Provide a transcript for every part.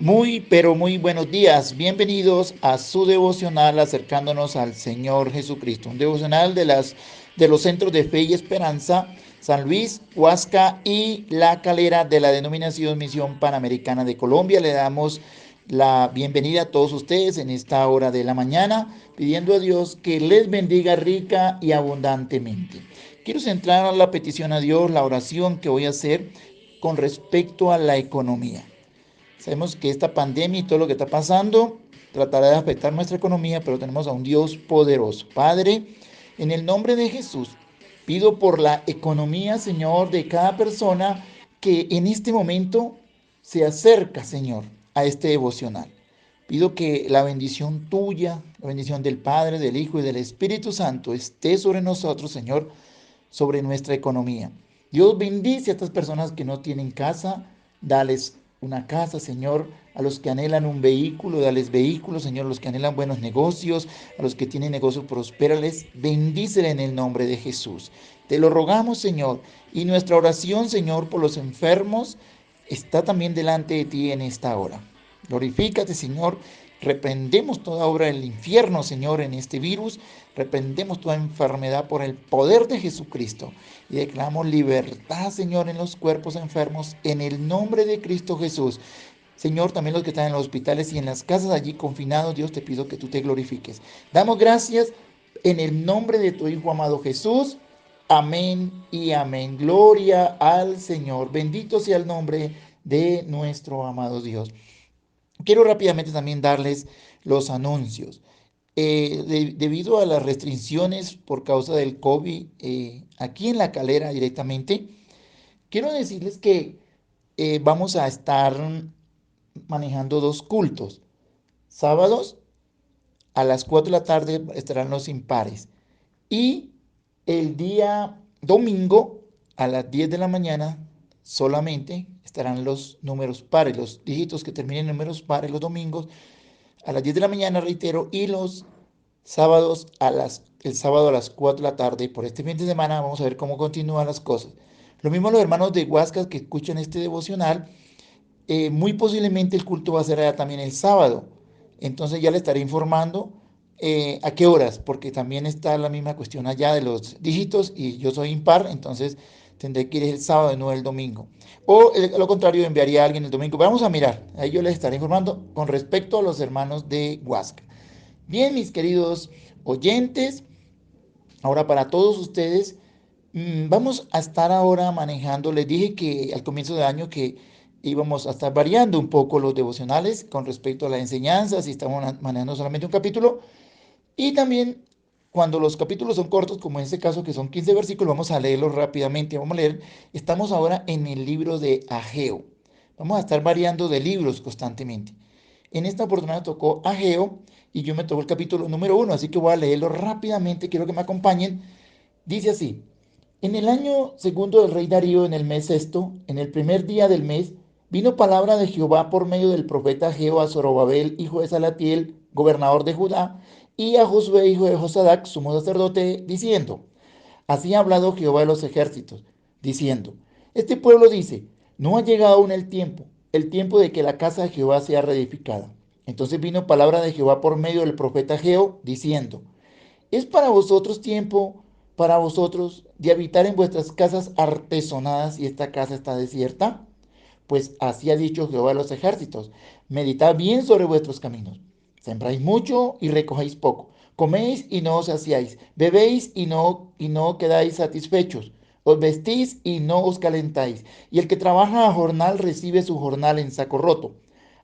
Muy, pero muy buenos días. Bienvenidos a su devocional acercándonos al Señor Jesucristo. Un devocional de los centros de fe y esperanza, San Luis, Huasca y La Calera de la denominación Misión Panamericana de Colombia. Le damos la bienvenida a todos ustedes en esta hora de la mañana, pidiendo a Dios que les bendiga rica y abundantemente. Quiero centrar la petición a Dios, la oración que voy a hacer con respecto a la economía. Sabemos que esta pandemia y todo lo que está pasando tratará de afectar nuestra economía, pero tenemos a un Dios poderoso. Padre, en el nombre de Jesús, pido por la economía, Señor, de cada persona que en este momento se acerca, Señor, a este devocional. Pido que la bendición tuya, la bendición del Padre, del Hijo y del Espíritu Santo esté sobre nosotros, Señor, sobre nuestra economía. Dios bendice a estas personas que no tienen casa, dales una casa, Señor, a los que anhelan un vehículo, dales vehículos, Señor, a los que anhelan buenos negocios, a los que tienen negocios, prospérales, bendícele en el nombre de Jesús. Te lo rogamos, Señor, y nuestra oración, Señor, por los enfermos está también delante de ti en esta hora. Glorifícate, Señor. Reprendemos toda obra del infierno, Señor, en este virus. Reprendemos toda enfermedad por el poder de Jesucristo. Y declaramos libertad, Señor, en los cuerpos enfermos, en el nombre de Cristo Jesús. Señor, también los que están en los hospitales y en las casas allí confinados, Dios, te pido que tú te glorifiques. Damos gracias en el nombre de tu Hijo amado Jesús. Amén y amén. Gloria al Señor. Bendito sea el nombre de nuestro amado Dios. Quiero rápidamente también darles los anuncios. Debido a las restricciones por causa del COVID, aquí en La Calera directamente, quiero decirles que vamos a estar manejando dos cultos. Sábados a las 4 de la tarde estarán los impares. Y el día domingo a las 10 de la mañana solamente estarán los números pares, los dígitos que terminen en números pares los domingos a las 10 de la mañana, reitero, y los sábados el sábado a las 4 de la tarde. Por este fin de semana vamos a ver cómo continúan las cosas. Lo mismo los hermanos de Huascas que escuchan este devocional, muy posiblemente el culto va a ser allá también el sábado. Entonces ya le estaré informando a qué horas, porque también está la misma cuestión allá de los dígitos y yo soy impar, entonces tendré que ir el sábado y no el domingo. O a lo contrario, enviaría a alguien el domingo. Vamos a mirar, ahí yo les estaré informando con respecto a los hermanos de Huasca. Bien, mis queridos oyentes, ahora para todos ustedes, vamos a estar ahora manejando, les dije que al comienzo de año que íbamos a estar variando un poco los devocionales con respecto a la enseñanza, si estamos manejando solamente un capítulo, y también cuando los capítulos son cortos, como en este caso que son 15 versículos, vamos a leerlos rápidamente, vamos a leer, estamos ahora en el libro de Ageo, vamos a estar variando de libros constantemente. En esta oportunidad tocó Ageo y yo me tocó el capítulo número 1, así que voy a leerlo rápidamente, quiero que me acompañen. Dice así: en el año segundo del rey Darío, en el mes sexto, en el primer día del mes, vino palabra de Jehová por medio del profeta Ageo a Zorobabel, hijo de Salatiel, gobernador de Judá, y a Josué, hijo de Josadac, sumo sacerdote, diciendo: así ha hablado Jehová de los ejércitos, diciendo: este pueblo dice, no ha llegado aún el tiempo de que la casa de Jehová sea reedificada. Entonces vino palabra de Jehová por medio del profeta Ageo, diciendo: ¿es para vosotros tiempo, para vosotros, de habitar en vuestras casas artesonadas y esta casa está desierta? Pues así ha dicho Jehová de los ejércitos: meditad bien sobre vuestros caminos. Sembráis mucho y recogéis poco. Coméis y no os saciáis. Bebéis y no quedáis satisfechos. Os vestís y no os calentáis. Y el que trabaja a jornal recibe su jornal en saco roto.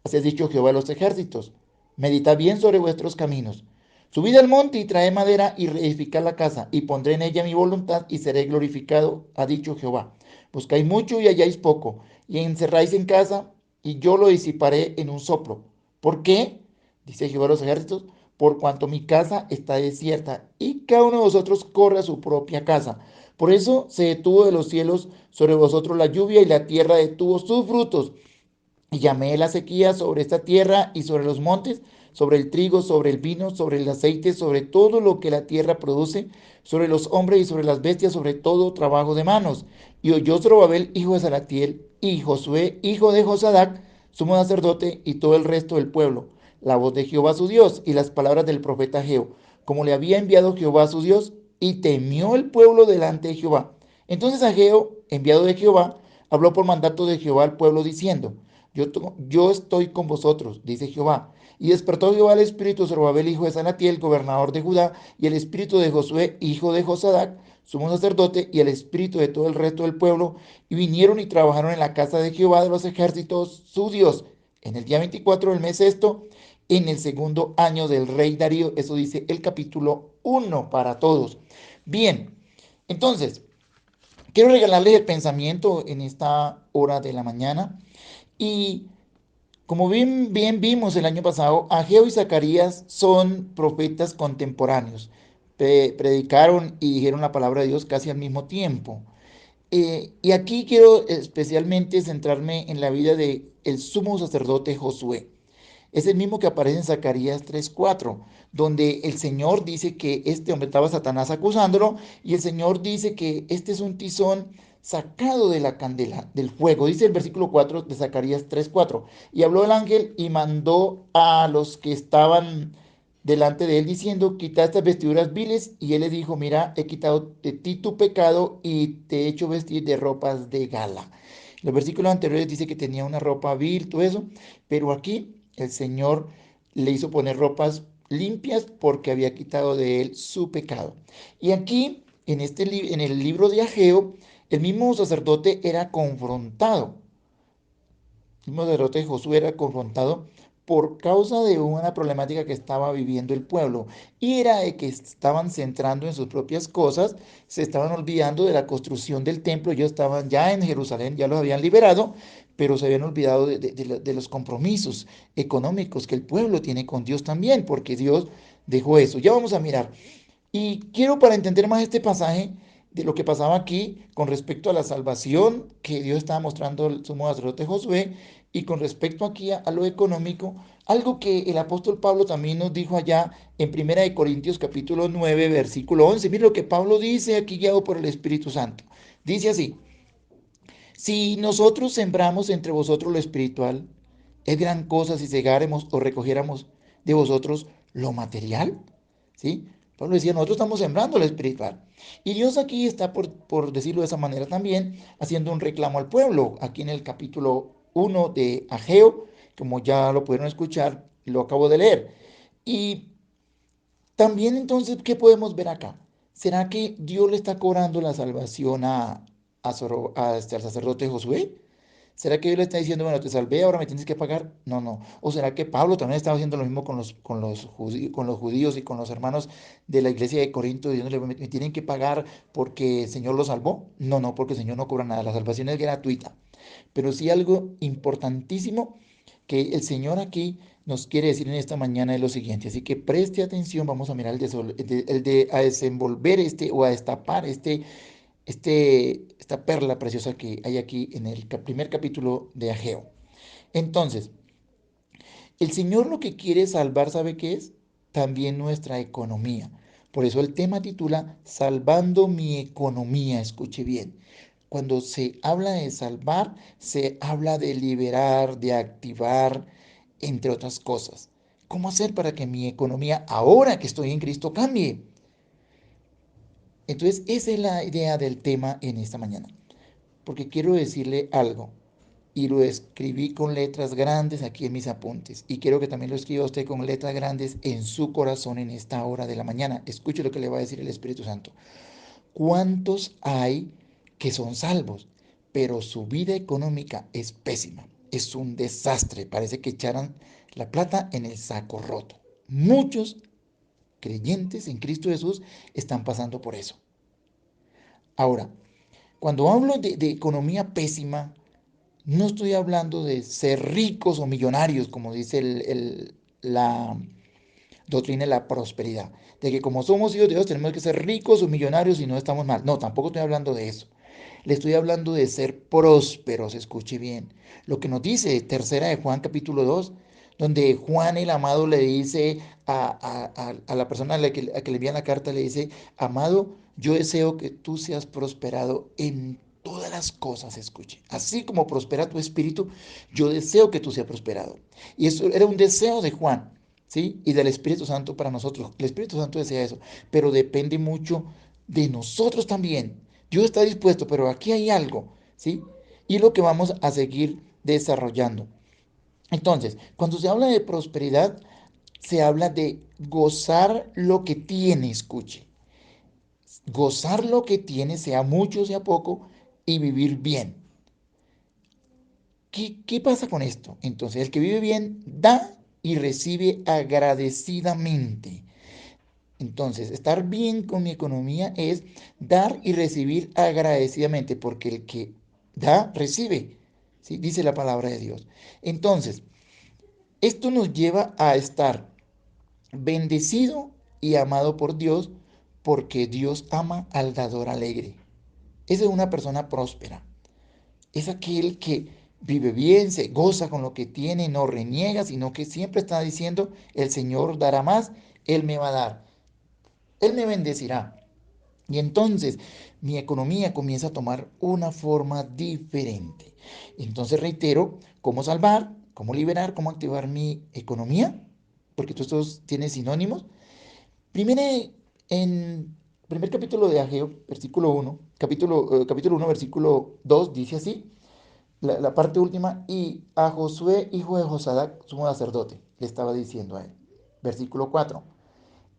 Así ha dicho Jehová de los ejércitos: meditad bien sobre vuestros caminos. Subid al monte y traed madera y reedificad la casa, y pondré en ella mi voluntad y seré glorificado, ha dicho Jehová. Buscáis mucho y halláis poco, y encerráis en casa, y yo lo disiparé en un soplo. ¿Por qué? Dice Jehová de los ejércitos: por cuanto mi casa está desierta, y cada uno de vosotros corre a su propia casa. Por eso se detuvo de los cielos sobre vosotros la lluvia, y la tierra detuvo sus frutos. Y llamé la sequía sobre esta tierra y sobre los montes, sobre el trigo, sobre el vino, sobre el aceite, sobre todo lo que la tierra produce, sobre los hombres y sobre las bestias, sobre todo trabajo de manos. Y oyó Zorobabel, hijo de Salatiel, y Josué, hijo de Josadac, sumo sacerdote y todo el resto del pueblo, la voz de Jehová su Dios y las palabras del profeta Ageo, como le había enviado Jehová su Dios, y temió el pueblo delante de Jehová. Entonces Ageo, enviado de Jehová, habló por mandato de Jehová al pueblo diciendo, yo estoy con vosotros, dice Jehová. Y despertó Jehová el espíritu de Zorobabel, hijo de Salatiel, gobernador de Judá, y el espíritu de Josué, hijo de Josadac, sumo sacerdote, y el espíritu de todo el resto del pueblo, y vinieron y trabajaron en la casa de Jehová de los ejércitos, su Dios, en el día 24 del mes sexto, en el segundo año del rey Darío. Eso dice el capítulo 1 para todos. Bien, entonces, quiero regalarles el pensamiento en esta hora de la mañana. Y como bien vimos el año pasado, Ageo y Zacarías son profetas contemporáneos. Predicaron y dijeron la palabra de Dios casi al mismo tiempo. Y aquí quiero especialmente centrarme en la vida de el sumo sacerdote Josué. Es el mismo que aparece en Zacarías 3:4, donde el Señor dice que este hombre estaba Satanás acusándolo, y el Señor dice que este es un tizón sacado de la candela, del fuego. Dice el versículo 4 de Zacarías 3:4. Y habló el ángel y mandó a los que estaban delante de él diciendo, quita estas vestiduras viles. Y él le dijo, mira, he quitado de ti tu pecado y te he hecho vestir de ropas de gala. Los versículos anteriores dice que tenía una ropa vil, todo eso, pero aquí el Señor le hizo poner ropas limpias porque había quitado de él su pecado. Y aquí, en el libro de Ageo, el mismo sacerdote era confrontado. El mismo sacerdote Josué era confrontado por causa de una problemática que estaba viviendo el pueblo. Y era de que estaban centrando en sus propias cosas, se estaban olvidando de la construcción del templo. Ellos estaban ya en Jerusalén, ya los habían liberado, pero se habían olvidado de los compromisos económicos que el pueblo tiene con Dios también, porque Dios dejó eso. Ya vamos a mirar. Y quiero, para entender más este pasaje de lo que pasaba aquí con respecto a la salvación que Dios estaba mostrando al sumo sacerdote Josué, y con respecto aquí a lo económico, algo que el apóstol Pablo también nos dijo allá en Primera de Corintios capítulo 9 versículo 11. Mire lo que Pablo dice aquí, guiado por el Espíritu Santo. Dice así: si nosotros sembramos entre vosotros lo espiritual, es gran cosa si cegáremos o recogiéramos de vosotros lo material. ¿Sí? Pablo decía, nosotros estamos sembrando lo espiritual. Y Dios aquí está, por decirlo de esa manera también, haciendo un reclamo al pueblo. Aquí en el capítulo 1 de Ageo, como ya lo pudieron escuchar, lo acabo de leer. Y también entonces, ¿qué podemos ver acá? ¿Será que Dios le está cobrando la salvación al sacerdote Josué? ¿Será que Dios le está diciendo, bueno, te salvé, ahora me tienes que pagar? No, no. ¿O será que Pablo también estaba haciendo lo mismo con los judíos y con los hermanos de la iglesia de Corinto, diciéndole, me tienen que pagar porque el Señor los salvó? No, no, porque el Señor no cobra nada, la salvación es gratuita. Pero sí algo importantísimo que el Señor aquí nos quiere decir en esta mañana es lo siguiente. Así que preste atención, vamos a mirar a desenvolver o a destapar esta perla preciosa que hay aquí en el primer capítulo de Ageo. Entonces, el Señor lo que quiere salvar, ¿sabe qué es? También nuestra economía. Por eso el tema titula Salvando mi economía. Escuche bien. Cuando se habla de salvar, se habla de liberar, de activar, entre otras cosas. ¿Cómo hacer para que mi economía, ahora que estoy en Cristo, cambie? Entonces, esa es la idea del tema en esta mañana. Porque quiero decirle algo. Y lo escribí con letras grandes aquí en mis apuntes. Y quiero que también lo escriba usted con letras grandes en su corazón en esta hora de la mañana. Escuche lo que le va a decir el Espíritu Santo. ¿Cuántos hay que son salvos, pero su vida económica es pésima? Es un desastre. Parece que echaran la plata en el saco roto. Muchos creyentes en Cristo Jesús están pasando por eso. Ahora, cuando hablo de economía pésima, no estoy hablando de ser ricos o millonarios, como dice la doctrina de la prosperidad, de que como somos hijos de Dios tenemos que ser ricos o millonarios y no estamos mal. No, tampoco estoy hablando de eso. Le estoy hablando de ser prósperos, escuche bien. Lo que nos dice tercera de Juan capítulo 2, donde Juan el amado le dice a la persona a que le envían la carta, le dice, amado, yo deseo que tú seas prosperado en todas las cosas, escuche. Así como prospera tu espíritu, yo deseo que tú seas prosperado. Y eso era un deseo de Juan, ¿sí? Y del Espíritu Santo para nosotros. El Espíritu Santo desea eso, pero depende mucho de nosotros también. Dios está dispuesto, pero aquí hay algo, ¿sí? Y lo que vamos a seguir desarrollando. Entonces, cuando se habla de prosperidad, se habla de gozar lo que tiene, escuche. Gozar lo que tiene, sea mucho, sea poco, y vivir bien. ¿Qué pasa con esto? Entonces, el que vive bien da y recibe agradecidamente. Entonces, estar bien con mi economía es dar y recibir agradecidamente, porque el que da, recibe, ¿sí? Dice la palabra de Dios. Entonces, esto nos lleva a estar bendecido y amado por Dios, porque Dios ama al dador alegre. Esa es una persona próspera. Es aquel que vive bien, se goza con lo que tiene, no reniega, sino que siempre está diciendo, el Señor dará más, Él me va a dar, Él me bendecirá. Y entonces mi economía comienza a tomar una forma diferente. Entonces reitero, ¿cómo salvar? ¿Cómo liberar? ¿Cómo activar mi economía? Porque todos estos tienen sinónimos. Primero, en primer capítulo de Ageo, versículo 1, capítulo 1, versículo 2, dice así, la parte última, y a Josué, hijo de Josadac, sumo sacerdote, le estaba diciendo a él. Versículo 4,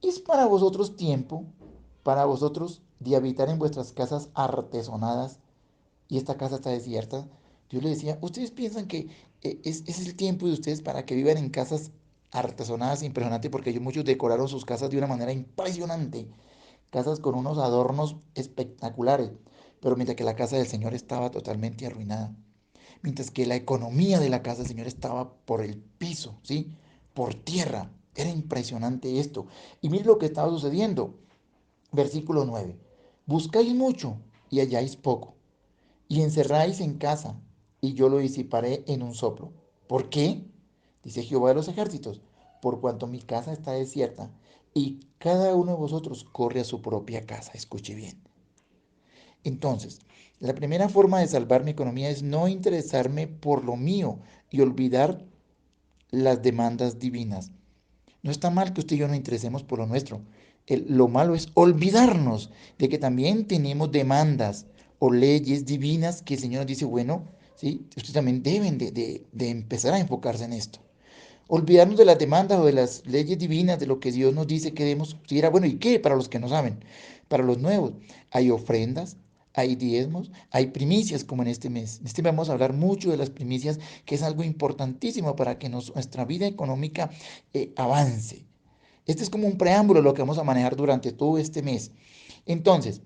es para vosotros tiempo, para vosotros de habitar en vuestras casas artesonadas, y esta casa está desierta. Dios le decía, ustedes piensan que es el tiempo de ustedes para que vivan en casas artesonadas impresionantes, porque ellos muchos decoraron sus casas de una manera impresionante, casas con unos adornos espectaculares, pero mientras que la casa del Señor estaba totalmente arruinada, mientras que la economía de la casa del Señor estaba por el piso, ¿sí? Por tierra. Era impresionante esto. Y mire lo que estaba sucediendo. Versículo 9. Buscáis mucho y halláis poco, y encerráis en casa, y yo lo disiparé en un soplo. ¿Por qué? Dice Jehová de los ejércitos, por cuanto mi casa está desierta, y cada uno de vosotros corre a su propia casa. Escuche bien. Entonces, la primera forma de salvar mi economía es no interesarme por lo mío y olvidar las demandas divinas. No está mal que usted y yo nos interesemos por lo nuestro. Lo malo es olvidarnos de que también tenemos demandas o leyes divinas que el Señor nos dice, bueno, ¿sí? Ustedes también deben de empezar a enfocarse en esto. Olvidarnos de las demandas o de las leyes divinas, de lo que Dios nos dice que debemos seguir. Bueno, ¿y qué? Para los que no saben, para los nuevos, hay ofrendas, hay diezmos, hay primicias, como en este mes. En este mes vamos a hablar mucho de las primicias, que es algo importantísimo para que nuestra vida económica avance. Este es como un preámbulo de lo que vamos a manejar durante todo este mes. Entonces,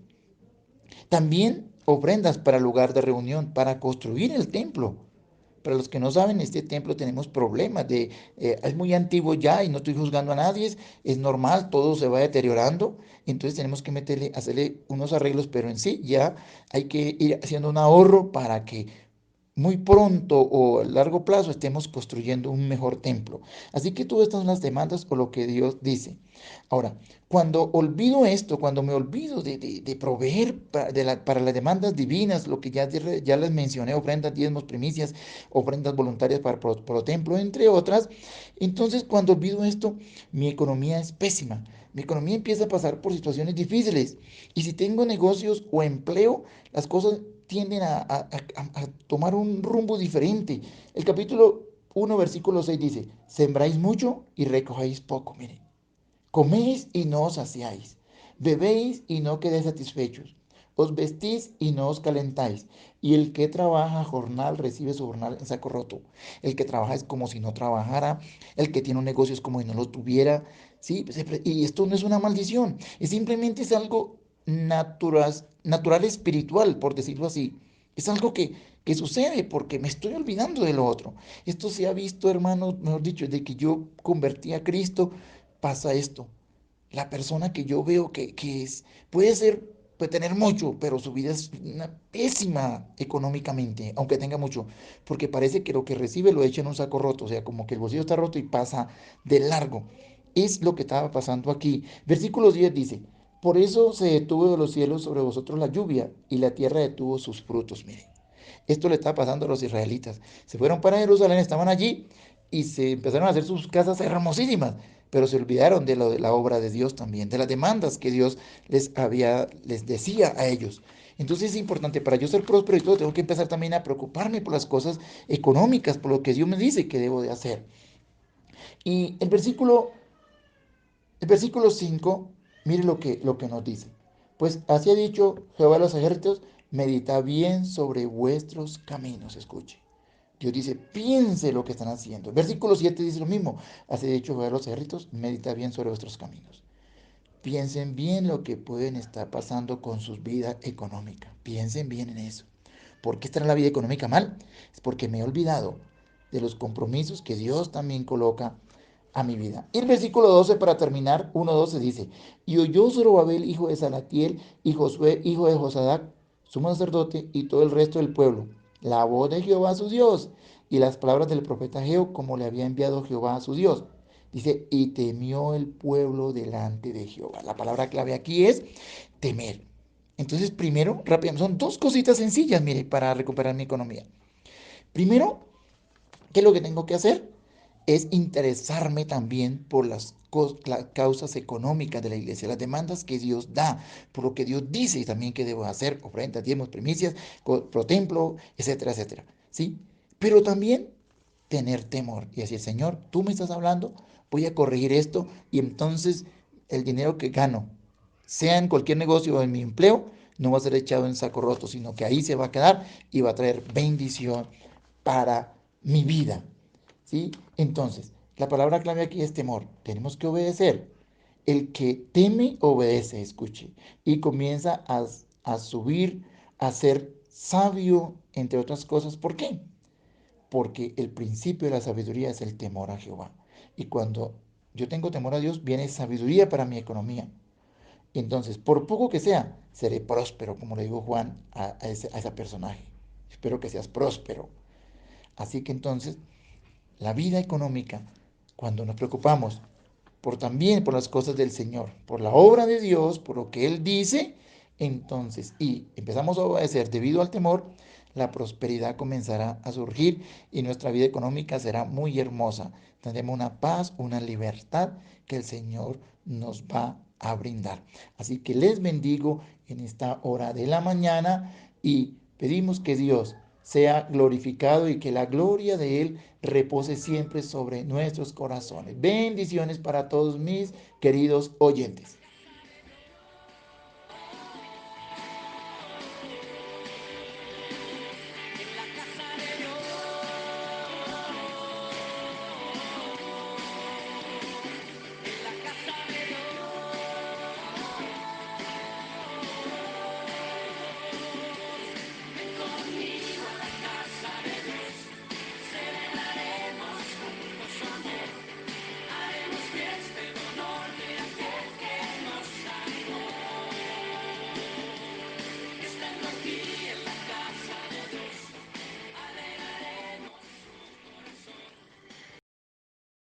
también ofrendas para el lugar de reunión, para construir el templo. Para los que no saben, este templo tenemos problemas es muy antiguo ya y no estoy juzgando a nadie, es normal, todo se va deteriorando, entonces tenemos que hacerle unos arreglos, pero en sí ya hay que ir haciendo un ahorro para que muy pronto o a largo plazo estemos construyendo un mejor templo. Así que todas estas son las demandas o lo que Dios dice. Ahora, cuando olvido esto, cuando me olvido de proveer para las demandas divinas, lo que ya les mencioné, ofrendas, diezmos, primicias, ofrendas voluntarias para templo, entre otras, entonces cuando olvido esto, mi economía es pésima. Mi economía empieza a pasar por situaciones difíciles. Y si tengo negocios o empleo, las cosas tienden a tomar un rumbo diferente. El capítulo 1, versículo 6 dice, sembráis mucho y recojáis poco. Miren, coméis y no os saciáis, bebéis y no quedéis satisfechos, os vestís y no os calentáis. Y el que trabaja jornal recibe su jornal en saco roto. El que trabaja es como si no trabajara, el que tiene un negocio es como si no lo tuviera. ¿Sí? Y esto no es una maldición, es simplemente es algo natural espiritual, por decirlo así. Es algo que sucede porque me estoy olvidando de lo otro. Esto se ha visto, hermanos, mejor dicho, desde que yo convertí a Cristo, pasa esto. La persona que yo veo puede ser, puede tener mucho, pero su vida es una pésima económicamente, aunque tenga mucho, porque parece que lo que recibe lo echa en un saco roto, o sea, como que el bolsillo está roto y pasa de largo. Es lo que estaba pasando aquí. Versículo 10 dice, Por eso se detuvo de los cielos sobre vosotros la lluvia y la tierra detuvo sus frutos. Miren, esto le estaba pasando a los israelitas. Se fueron para Jerusalén, estaban allí y se empezaron a hacer sus casas hermosísimas, pero se olvidaron de la obra de Dios también, de las demandas que Dios les decía a ellos. Entonces es importante, para yo ser próspero y todo, tengo que empezar también a preocuparme por las cosas económicas, por lo que Dios me dice que debo de hacer. Y el versículo 5, mire lo que nos dice. Pues así ha dicho Jehová de los ejércitos, medita bien sobre vuestros caminos. Escuche. Dios dice, piense lo que están haciendo. El versículo 7 dice lo mismo. Así ha dicho Jehová de los ejércitos, medita bien sobre vuestros caminos. Piensen bien lo que pueden estar pasando con su vida económica. Piensen bien en eso. ¿Por qué estará la vida económica mal? Es porque me he olvidado de los compromisos que Dios también coloca a mi vida. Y el versículo 12 para terminar, 1:12 dice, y oyó Zorobabel, hijo de Salatiel, y Josué, hijo de Josadac, sumo sacerdote, y todo el resto del pueblo, la voz de Jehová su Dios, y las palabras del profeta Geo, como le había enviado Jehová a su Dios. Dice, y temió el pueblo delante de Jehová. La palabra clave aquí es temer. Entonces, primero, rápido, son dos cositas sencillas, mire, para recuperar mi economía. Primero, ¿qué es lo que tengo que hacer? Es interesarme también por las causas económicas de la iglesia, las demandas que Dios da, por lo que Dios dice y también que debo hacer, ofrendas, diezmos, primicias, pro templo, etcétera, etcétera. ¿Sí? Pero también tener temor y decir, Señor, tú me estás hablando, voy a corregir esto y entonces el dinero que gano, sea en cualquier negocio o en mi empleo, no va a ser echado en saco roto, sino que ahí se va a quedar y va a traer bendición para mi vida. ¿Sí? Entonces, la palabra clave aquí es temor. Tenemos que obedecer. El que teme, obedece, escuche, y comienza a subir, a ser sabio, entre otras cosas. ¿Por qué? Porque el principio de la sabiduría es el temor a Jehová. Y cuando yo tengo temor a Dios, viene sabiduría para mi economía. Entonces, por poco que sea, seré próspero, como le digo Juan a ese personaje. Espero que seas próspero. Así que entonces, la vida económica, cuando nos preocupamos también por las cosas del Señor, por la obra de Dios, por lo que Él dice, entonces, y empezamos a obedecer debido al temor, la prosperidad comenzará a surgir y nuestra vida económica será muy hermosa. Tendremos una paz, una libertad que el Señor nos va a brindar. Así que les bendigo en esta hora de la mañana y pedimos que Dios sea glorificado y que la gloria de Él repose siempre sobre nuestros corazones. Bendiciones para todos mis queridos oyentes.